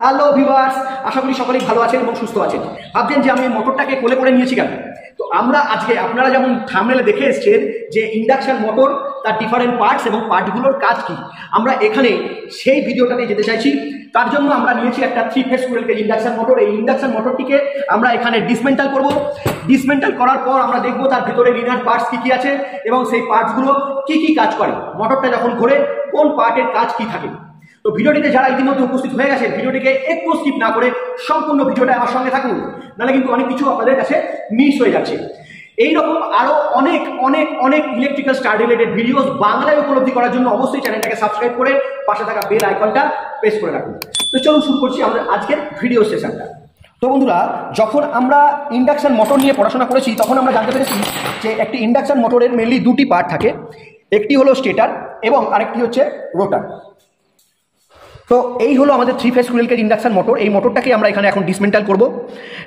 Hello viewers, আশা করি সকলেই ভালো আছেন এবং সুস্থ আছেন। ভাবছেন যে আমি মোটরটাকে কোলে করে নিয়েছি কেন? তো আমরা আজকে আপনারা যেমন থাম্বনেলে দেখে এসেছেন যে ইন্ডাকশন মোটর, তার ডিফারেন্ট পার্টস এবং পার্টগুলোর কাজ কি, আমরা এখানে সেই ভিডিওটাতে যেতে চাইছি। তার জন্য আমরা নিয়েছি একটা 3 ফেজ স্কুয়েল কেজ ইন্ডাকশন মোটর। এই ইন্ডাকশন মোটরটিকে আমরা এখানে ডিসমেন্টাল করব। ডিসমেন্টাল করার পর আমরা দেখব তার ভিতরে ইনার পার্টস কি কি আছে এবং সেই পার্টসগুলো কি কি কাজ করে, মোটরটা যখন ঘোরে কোন পার্টের কাজ কি থাকে। তো ভিডিওটিতে যারা ইতিমধ্যে উপস্থিত হয়ে গেছে, ভিডিওটিকে একটু স্কিপ না করে সম্পূর্ণ ভিডিওটা আমার সঙ্গে থাকুন, নাহলে কিন্তু অনেক কিছু আপনাদের কাছে মিস হয়ে যাচ্ছে। এইরকম আরো অনেক অনেক অনেক ইলেকট্রিক্যাল স্টার রিলেটেড ভিডিওস বাংলায় উপলব্ধি করার জন্য অবশ্যই চ্যানেলটাকে সাবস্ক্রাইব করে পাশে থাকা বেল আইকনটা প্রেস করে রাখুন। তো চলুন শুরু করছি আমাদের আজকের ভিডিও সেশনটা। তো বন্ধুরা, যখন আমরা ইন্ডাকশন মোটর নিয়ে পড়াশোনা করেছি তখন আমরা জানতে পেরেছি যে একটি ইন্ডাকশন মোটরের মেনলি দুটি পার্ট থাকে, একটি হলো স্টেটার এবং আরেকটি হচ্ছে রোটার। তো এই হলো আমাদের 3 ফেজ স্কুয়েল কেজ ইন্ডাকশন মোটর। এই মোটরটাকে আমরা এখানে এখন ডিসমেন্টাল করব।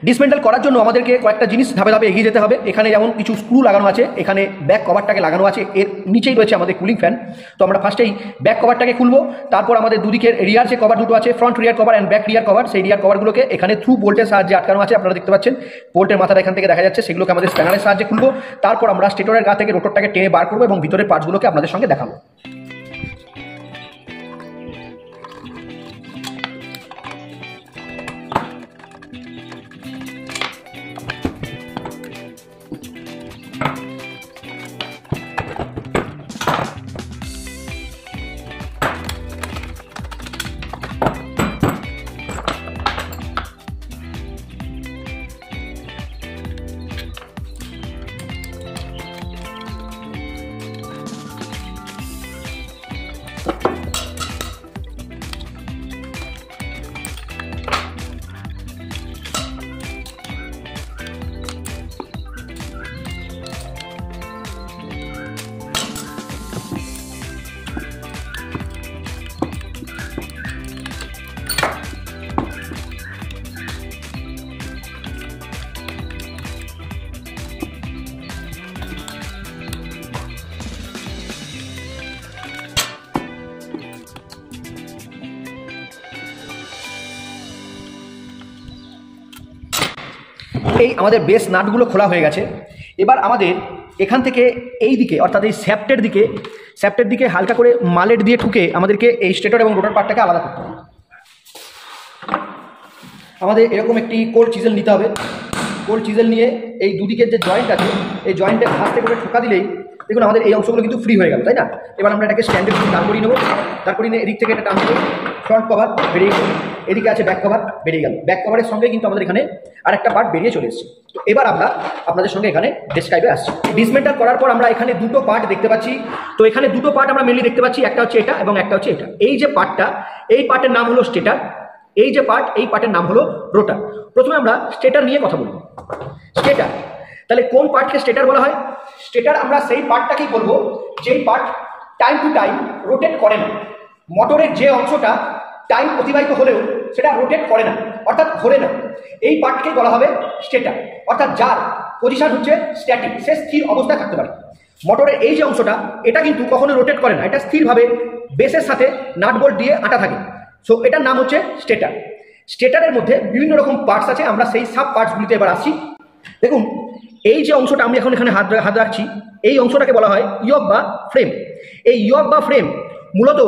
ডিসমেন্টাল করার জন্য আমাদেরকে কয়েকটা জিনিস ধাপে ধাপে এগিয়ে যেতে হবে। এখানে যেমন কিছু স্ক্রু লাগানো আছে, এখানে ব্যাক কভারটাকে লাগানো আছে, এর নিচেই রয়েছে আমাদের কুলিং ফ্যান। তো আমরা ফার্স্টেই ব্যাক কভারটাকে খুলবো, তারপর আমাদের দুদিকের রিয়ার যে কভার দুটো আছে, front rear cover and back rear cover, সেই রিয়ার কভারগুলোকে এখানে থ্রু বোল্টের সাহায্যে আটকানো আছে, আপনারা দেখতে পাচ্ছেন বোল্টের মাথাটা এখান থেকে দেখা যাচ্ছে, সেগুলোকে আমাদের স্প্যানারের সাহায্যে খুলবো। তারপর আমরা স্টেটরের গা থেকে রোটরটাকে টেনে বার করবো এবং ভিতরের পার্টসগুলোকে আপনাদের সঙ্গে দেখাবো। এই আমাদের বেস নাটগুলো খোলা হয়ে গেছে। এবার আমাদের এখান থেকে এই দিকে অর্থাৎ এই শ্যাফটের দিকে হালকা করে মালেট দিয়ে ঠুকে আমাদেরকে এই স্টেটর এবং রোটার পার্টটাকে আলাদা করতে হবে। আমাদের এরকম একটি কোর চিজেল নিতে হবে। কোর চিজেল নিয়ে এই দুদিকের যে জয়েন্ট আছে, এই জয়েন্টের হাতে করে ঠোকা দিলেই দেখুন আমাদের এই অংশগুলো কিন্তু ফ্রি হয়ে গেল, তাই না? এবার আমরা এটাকে স্ট্যান্ডের দিকে দাঁড় করিয়ে নেবো। দাঁড় করিয়ে নিয়ে এদিক থেকে এটা টানবো, ফ্রন্ট কভার বেরিয়ে গেল, এদিকে আছে ব্যাক কভার বেরিয়ে গেল। ব্যাক কভারের সঙ্গে কিন্তু আমাদের এখানে আরেকটা পার্ট বেরিয়ে চলে এসেছে। তো এবার আমরা আপনাদের সঙ্গে এখানে ডেসক্রাইবে আসছি। ডিসমেন্টাল করার পর আমরা এখানে দুটো পার্ট দেখতে পাচ্ছি। তো এখানে দুটো পার্ট আমরা মেনলি দেখতে পাচ্ছি, একটা হচ্ছে এটা এবং একটা হচ্ছে এটা। এই যে পার্টটা, এই পার্টের নাম হলো স্টেটার, এই যে পার্ট, এই পার্টের নাম হলো রোটার। প্রথমে আমরা স্টেটার নিয়ে কথা বলবো। স্টেটার, তাহলে কোন পার্টকে স্টেটার বলা হয়? স্টেটার আমরা সেই পার্টটাকেই বলবো যেই part time to time rotate করে না। মোটরের যে অংশটা টাইম অতিবাহিত হলেও সেটা রোটেট করে না, অর্থাৎ ঘোরে না, এই পার্টকে বলা হবে স্টেটার। অর্থাৎ যার পজিশন হচ্ছে স্ট্যাটিক, সে স্থির অবস্থায় থাকতে পারে। মোটরের এই যে অংশটা, এটা কিন্তু কখনো রোটেট করে না, এটা স্থিরভাবে বেসের সাথে নাট বোল্ট দিয়ে আটা থাকে। সো এটার নাম হচ্ছে স্টেটার। স্টেটারের মধ্যে বিভিন্ন রকম পার্টস আছে, আমরা সেই সাব পার্টসগুলিতে এবার আসছি। দেখুন এই যে অংশটা আমি এখন এখানে হাত রাখছি, এই অংশটাকে বলা হয় ইয়ক বা ফ্রেম। এই ইয়ক বা ফ্রেম মূলত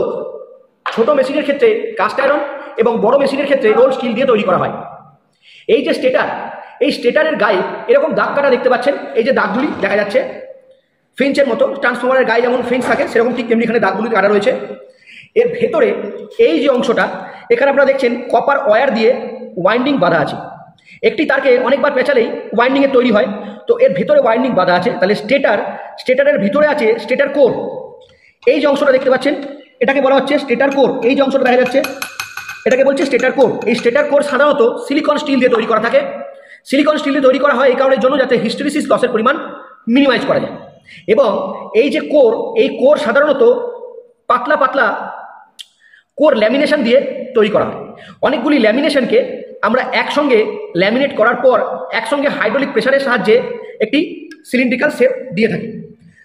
ছোট মেশিনের ক্ষেত্রে কাস্ট আয়রন এবং বড় মেশিনের ক্ষেত্রে রোল স্টিল দিয়ে তৈরি করা হয়। এই যে স্টেটার, এই স্টেটারের গায়ে এরকম দাগ কাটা দেখতে পাচ্ছেন, এই যে দাগগুলি দেখা যাচ্ছে ফেন্সের মতো, ট্রান্সফরমারের গায়ে যেমন ফেন্স থাকে সেরকম ঠিক তেমনি এখানে দাগগুলি কাটা রয়েছে। এর ভেতরে এই যে অংশটা, এখানে আপনারা দেখছেন কপার ওয়্যার দিয়ে ওয়াইন্ডিং বাঁধা আছে। একটি তারকে অনেকবার পেঁচালেই ওয়াইন্ডিংয়ের তৈরি হয়, তো এর ভিতরে ওয়াইন্ডিং বাঁধা আছে। তাহলে স্টেটারের ভিতরে আছে স্টেটার কোর। এই যে অংশটা দেখতে পাচ্ছেন এটাকে বলা হচ্ছে স্টেটার কোর। এই যে অংশটা দেখা যাচ্ছে এটাকে বলছে স্টেটার কোর। এই স্টেটার কোর সাধারণত সিলিকন স্টিল দিয়ে তৈরি করা থাকে। সিলিকন স্টিল দিয়ে তৈরি করা হয় এই কারণের জন্য যাতে হিস্টেরিসিস লসের পরিমাণ মিনিমাইজ করা যায়। এবং এই যে কোর, এই কোর সাধারণত পাতলা পাতলা কোর ল্যামিনেশন দিয়ে তৈরি করা হয়। অনেকগুলি ল্যামিনেশনকে আমরা একসঙ্গে ল্যামিনেট করার পর একসঙ্গে হাইড্রোলিক প্রেসারের সাহায্যে একটি সিলিন্ড্রিক্যাল শেপ দিয়ে থাকি।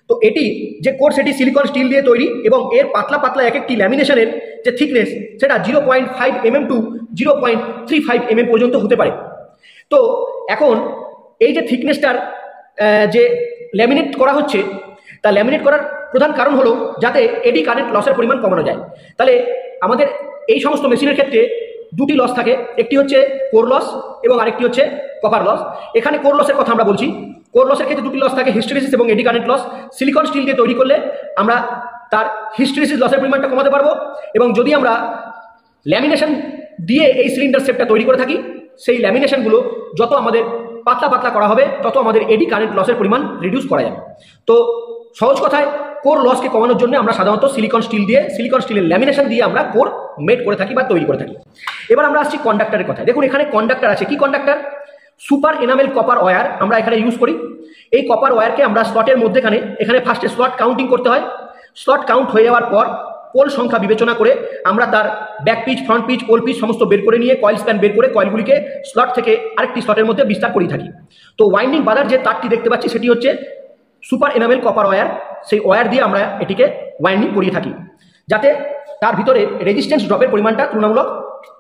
তো এটি যে কোর, সেটি সিলিকন স্টিল দিয়ে তৈরি এবং এর পাতলা পাতলা এক একটি ল্যামিনেশনের যে থিকনেস সেটা 0.5 mm টু 0.35 mm পর্যন্ত হতে পারে। তো এখন এই যে থিকনেসটার যে ল্যামিনেট করা হচ্ছে, তা ল্যামিনেট করার প্রধান কারণ হলো যাতে এডি কারেন্ট লসের পরিমাণ কমানো যায়। তাহলে আমাদের এই সমস্ত মেশিনের ক্ষেত্রে দুটি লস থাকে, একটি হচ্ছে কোর লস এবং আরেকটি হচ্ছে কপার লস। এখানে কোর লসের কথা আমরা বলছি। কোর লসের ক্ষেত্রে দুটি লস থাকে, হিস্টেরিসিস এবং eddy current loss. Silicon steel দিয়ে তৈরি করলে আমরা তার হিস্টেরিসিস লসের পরিমাণটা কমাতে পারবো, এবং যদি আমরা ল্যামিনেশন দিয়ে এই সিলিন্ডার শেপটা তৈরি করে থাকি, সেই ল্যামিনেশনগুলো যত আমাদের পাতলা পাতলা করা হবে তত আমাদের এডি কারেন্ট লসের পরিমাণ রিডিউস করা যাবে। তো সহজ কথায় কোর লসকে কমানোর জন্য আমরা সাধারণত সিলিকন স্টিলের ল্যামিনেশন দিয়ে আমরা কোর মেড করে থাকি বা তৈরি করে থাকি। এবার আমরা আসছি কন্ডাক্টরের কথায়। দেখুন এখানে কন্ডাক্টর আছে। কি conductor? Super enamel copper wire আমরা এখানে ইউজ করি। এই কপার ওয়্যারকে আমরা স্লটের মধ্যেখানে, এখানে ফার্স্টে স্লট কাউন্টিং করতে হয়। স্লট কাউন্ট হয়ে যাওয়ার পর পোল সংখ্যা বিবেচনা করে আমরা তার back pitch, front pitch, pole pitch সমস্ত বের করে নিয়ে কয়েল স্প্যান বের করে কয়েলগুলিকে স্লট থেকে আরেকটি স্লটের মধ্যে বিস্তার করে থাকি। তো ওয়াইন্ডিং বাঁধার যে তারটি দেখতে পাচ্ছি সেটি হচ্ছে সুপার এনামেল কপার ওয়্যার। সেই ওয়্যার দিয়ে আমরা এটিকে ওয়াইন্ডিং করিয়ে থাকি যাতে তার ভিতরে রেজিস্ট্যান্স ড্রপের পরিমাণটা তুলনামূলক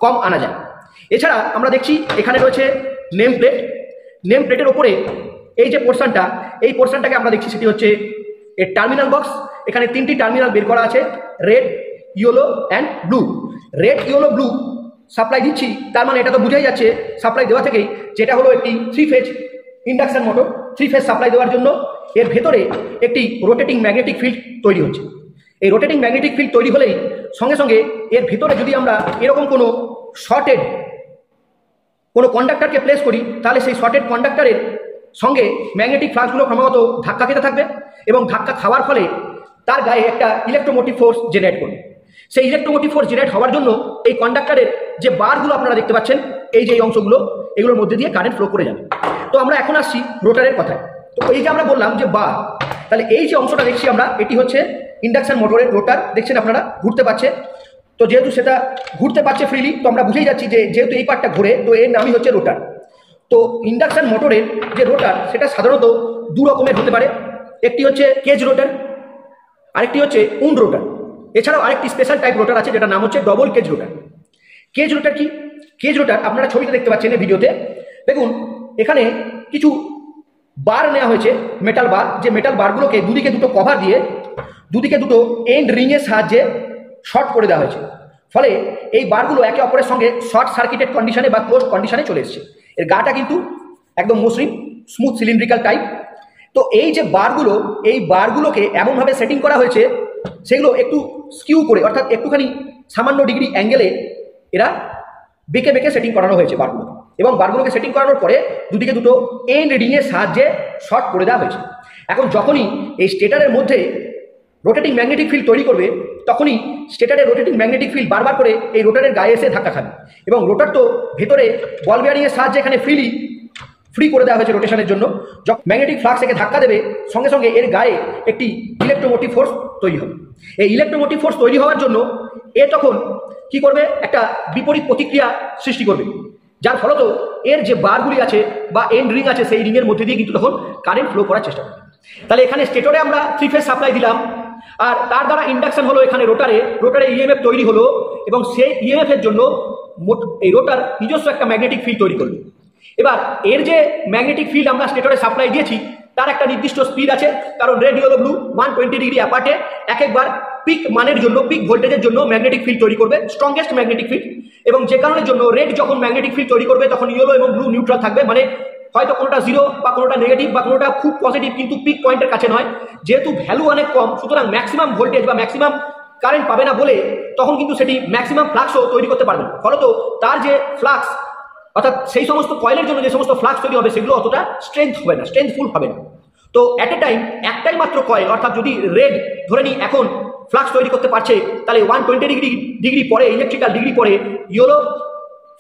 কম আনা যায়। এছাড়া আমরা দেখছি এখানে রয়েছে নেম প্লেট। নেম প্লেটের ওপরে এই যে পোর্শনটা, এই পোর্শনটাকে আমরা দেখছি সেটি হচ্ছে এর টার্মিনাল বক্স। এখানে তিনটি টার্মিনাল বের করা আছে, red, yellow and blue. Red, yellow, blue supply দিচ্ছি, তার মানে এটা তো বুঝাই যাচ্ছে সাপ্লাই দেওয়া থেকেই যেটা হলো একটি 3 phase induction motor. 3 phase supply দেওয়ার জন্য এর ভেতরে একটি রোটেটিং ম্যাগনেটিক ফিল্ড তৈরি হচ্ছে। এই রোটেটিং ম্যাগনেটিক ফিল্ড তৈরি হলেই সঙ্গে সঙ্গে এর ভেতরে যদি আমরা এরকম কোনো শর্টেড কোনো কন্ডাক্টরকে প্লেস করি, তাহলে সেই শর্টেড কন্ডাক্টরের সঙ্গে ম্যাগনেটিক ফ্লাক্সগুলো ক্রমাগত ধাক্কা খেতে থাকবে এবং ধাক্কা খাওয়ার ফলে তার গায়ে একটা ইলেকট্রোমোটিভ ফোর্স জেনারেট করবে। সেই ইলেকট্রোমোটিভ ফোর্স জেনারেট হওয়ার জন্য এই কন্ডাক্টরের যে বারগুলো আপনারা দেখতে পাচ্ছেন, এই যে এই অংশগুলো, এগুলোর মধ্যে দিয়ে কারেন্ট ফ্লো করে যাবে। তো আমরা এখন আসছি রোটারের কথায়। তো এই যে আমরা বললাম যে বার, তাহলে এই যে অংশটা দেখছি আমরা, এটি হচ্ছে ইন্ডাকশন মোটরের রোটার। দেখছেন আপনারা ঘুরতে পারছে। তো যেহেতু সেটা ঘুরতে পারছে ফ্রিলি, তো আমরা বুঝেই যাচ্ছি যে যেহেতু এই পার্টটা ঘুরে, তো এর নামই হচ্ছে রোটার। তো ইন্ডাকশন মোটরের যে রোটার সেটা সাধারণত দু রকমের হতে পারে। একটি হচ্ছে কেজ রোটার, আরেকটি হচ্ছে উন্ড রোটার। এছাড়াও আরেকটি স্পেশাল টাইপ রোটার আছে যেটা নাম হচ্ছে ডবল কেজ রোটার। কেজ রোটার কি? কেজ রোটার আপনারা ছবিতে দেখতে পাচ্ছেন এই ভিডিওতে। দেখুন এখানে কিছু বার নেওয়া হয়েছে, মেটাল বার। যে মেটাল বারগুলোকে দুদিকে দুটো কভার দিয়ে দুদিকে দুটো এন্ড রিংয়ের সাহায্যে শর্ট করে দেওয়া হয়েছে। ফলে এই বারগুলো একে অপরের সঙ্গে শর্ট সার্কিটেড কন্ডিশনে বা ক্লোজ কন্ডিশনে চলে এসছে। এর গাটা কিন্তু একদম মসৃণ, স্মুথ, সিলিন্ড্রিক্যাল টাইপ। তো এই যে বারগুলো, এই বারগুলোকে এমনভাবে সেটিং করা হয়েছে, সেগুলো একটু স্কিউ করে, অর্থাৎ একটুখানি সামান্য ডিগ্রি অ্যাঙ্গেলে এরা বেঁকে বেঁকে সেটিং করানো হয়েছে বারগুলোকে। এবং বারগুলোকে সেটিং করানোর পরে দুদিকে দুটো এন্ড রিংয়ের সাহায্যে শর্ট করে দেওয়া হয়েছে। এখন যখনই এই স্টেটারের মধ্যে রোটেটিং ম্যাগনেটিক ফিল্ড তৈরি করবে, তখনই স্টেটারের রোটেটিং ম্যাগনেটিক ফিল্ড বারবার করে এই রোটারের গায়ে এসে ধাক্কা খাবে। এবং রোটার তো ভেতরে বল বিয়ারিংয়ের সাহায্যে এখানে ফ্রি করে দেওয়া হয়েছে রোটেশনের জন্য। যখন ম্যাগনেটিক ফ্লাক্স একে ধাক্কা দেবে, সঙ্গে সঙ্গে এর গায়ে একটি ইলেকট্রোমোটিভ ফোর্স তৈরি হবে। এই ইলেকট্রোমোটিভ ফোর্স তৈরি হওয়ার জন্য এ তখন কি করবে? একটা বিপরীত প্রতিক্রিয়া সৃষ্টি করবে, যার ফলত এর যে বারগুলি আছে বা এন্ড রিং আছে, সেই রিংয়ের মধ্যে দিয়ে কিন্তু তখন কারেন্ট ফ্লো করার চেষ্টা করবে। তাহলে এখানে স্টেটরে আমরা 3 ফেজ সাপ্লাই দিলাম, আর তার দ্বারা ইন্ডাকশন হলো এখানে রোটারে ইএমএফ তৈরি হলো, এবং সেই ইএমএফ এর জন্য এই রোটার নিজস্ব একটা ম্যাগনেটিক ফিল্ড তৈরি করবে। এবার এর যে ম্যাগনেটিক ফিল্ড আমরা স্টেটরে সাপ্লাই দিয়েছি, তার একটা নির্দিষ্ট স্পিড আছে, কারণ রেড, ইয়েলো, ব্লু 120 ডিগ্রি অ্যাপার্টে এক একবার পিক মানের জন্য, পিক ভোল্টেজের জন্য ম্যাগনেটিক ফিল্ড তৈরি করবে, স্ট্রংগেস্ট ম্যাগনেটিক ফিল্ড। এবং যে কারণের জন্য রেড যখন ম্যাগনেটিক ফিল্ড তৈরি করবে, তখন ইয়েলো এবং ব্লু নিউট্রাল থাকবে। মানে হয়তো কোনোটা 0 বা কোনোটা নেগেটিভ বা কোনোটা খুব পজিটিভ, কিন্তু পিক পয়েন্টের কাছে নয়। যেহেতু ভ্যালু অনেক কম, সুতরাং ম্যাক্সিমাম ভোল্টেজ বা ম্যাক্সিমাম কারেন্ট পাবে না বলে তখন কিন্তু সেটি ম্যাক্সিমাম ফ্লাক্সও তৈরি করতে পারবে না। ফলত তার যে ফ্লাক্স, অর্থাৎ সেই সমস্ত কয়েলের জন্য যে সমস্ত ফ্লাক্স তৈরি হবে, সেগুলো অতটা স্ট্রেংথফুল হবে না। তো অ্যাট এ টাইম একটাই মাত্র কয়েল, অর্থাৎ যদি রেড ধরে নিই এখন ফ্লাক্স তৈরি করতে পারছে, তাহলে 120 ডিগ্রি পরে, ইলেকট্রিক্যাল ডিগ্রি পরে ইয়েলো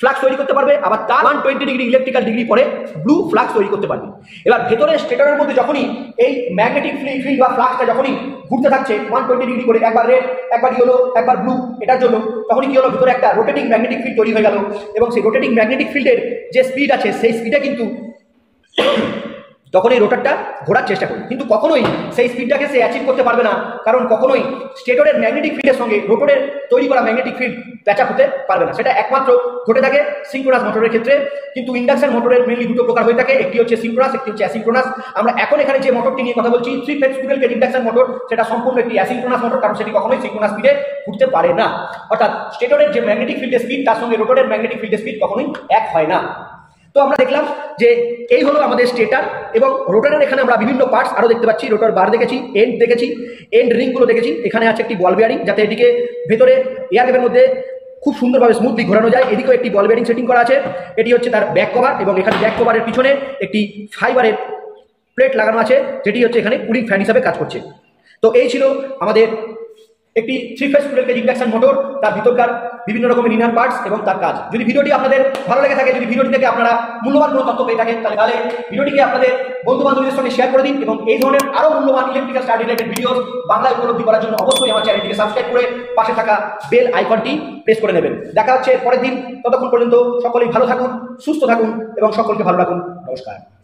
ফ্লাক্স তৈরি করতে পারবে, আবার তার 120 ডিগ্রি ইলেকট্রিক্যাল ডিগ্রি পরে ব্লু ফ্লাক্স তৈরি করতে পারবে। এবার ভেতরে স্টেটরের মধ্যে যখনই এই ম্যাগনেটিক ফিল্ড বা ফ্লাক্সটা যখনই ঘুরতে থাকছে 120 ডিগ্রি করে, একবার রেড, একবার ইয়েলো, একবার ব্লু, এটার জন্য তখনই কি হলো? ভিতরে একটা রোটেটিং ম্যাগনেটিক ফিল্ড তৈরি হয়ে গেল। এবং সেই রোটেটিং ম্যাগনেটিক ফিল্ডের যে স্পিড আছে, সেই স্পিডে কিন্তু তখন এই রোটারটা ঘোরার চেষ্টা করবে, কিন্তু কখনোই সেই স্পিডটাকে সে অ্যাচিভ করতে পারবে না, কারণ কখনোই স্টেটরের ম্যাগনেটিক ফিল্ডের সঙ্গে রোটরের তৈরি করা ম্যাগনেটিক ফিল্ড প্যাচ আপ হতে পারবে না। সেটা একমাত্র ঘটে থাকে সিঙ্ক্রোনাস মোটরের ক্ষেত্রে। কিন্তু ইন্ডাকশন মোটরের মেনলি দুটো প্রকার হয়ে থাকে, একটি হচ্ছে সিঙ্ক্রোনাস, একটি হচ্ছে অ্যাসিঙ্ক্রোনাস। আমরা এখন এখানে যে মোটরটি নিয়ে কথা বলছি 3 phase squirrel cage induction motor, সেটা সম্পূর্ণ একটি অ্যাসিঙ্ক্রোনাস মোটর, কারণ সেটি কখনোই সিঙ্ক্রোনাস স্পিডে ঘুরতে পারে না। অর্থাৎ স্টেটরের যে ম্যাগনেটিক ফিল্ডের স্পিড তার সঙ্গে রোটরের ম্যাগনেটিক ফিল্ডের স্পিড কখনোই এক হয় না। তো আমরা দেখলাম যে এই হলো আমাদের স্টেটার এবং রোটারের। এখানে আমরা বিভিন্ন পার্টস আরও দেখতে পাচ্ছি, রোটার বার দেখেছি, এন্ড দেখেছি, এন্ড রিংগুলো দেখেছি। এখানে আছে একটি বল বেয়ারিং, যাতে এটিকে ভেতরে এয়ার গ্যাপের মধ্যে খুব সুন্দরভাবে স্মুথলি ঘোরানো যায়। এদিকেও একটি বল বেয়ারিং সেটিং করা আছে। এটি হচ্ছে তার ব্যাক কভার, এবং এখানে ব্যাক কভারের পিছনে একটি ফাইবারের প্লেট লাগানো আছে, যেটি হচ্ছে এখানে কুলিং ফ্যান হিসাবে কাজ করছে। তো এই ছিল আমাদের একটি 3 phase squirrel cage induction motor, তার ভিতরকার বিভিন্ন রকমের ইনার পার্টস এবং তার কাজ। যদি ভিডিওটি আপনাদের ভালো লেগে থাকে, যদি ভিডিওটি থেকে আপনারা মূল্যবান কোনো তথ্য পেয়ে থাকেন, তাহলে ভিডিওটিকে আপনাদের বন্ধু বান্ধবীদের সঙ্গে শেয়ার করে দিন, এবং এই ধরনের আরও মূল্যবান ইলেকট্রিক্যাল স্টাডি রিলেটেড ভিডিও বাংলায় উপলব্ধি করার জন্য অবশ্যই আমার চ্যানেলটিকে সাবস্ক্রাইব করে পাশে থাকা বেল আইকনটি প্রেস করে নেবেন। দেখা হচ্ছে পরের দিন। ততক্ষণ পর্যন্ত সকলেই ভালো থাকুন, সুস্থ থাকুন এবং সকলকে ভালো রাখুন। নমস্কার।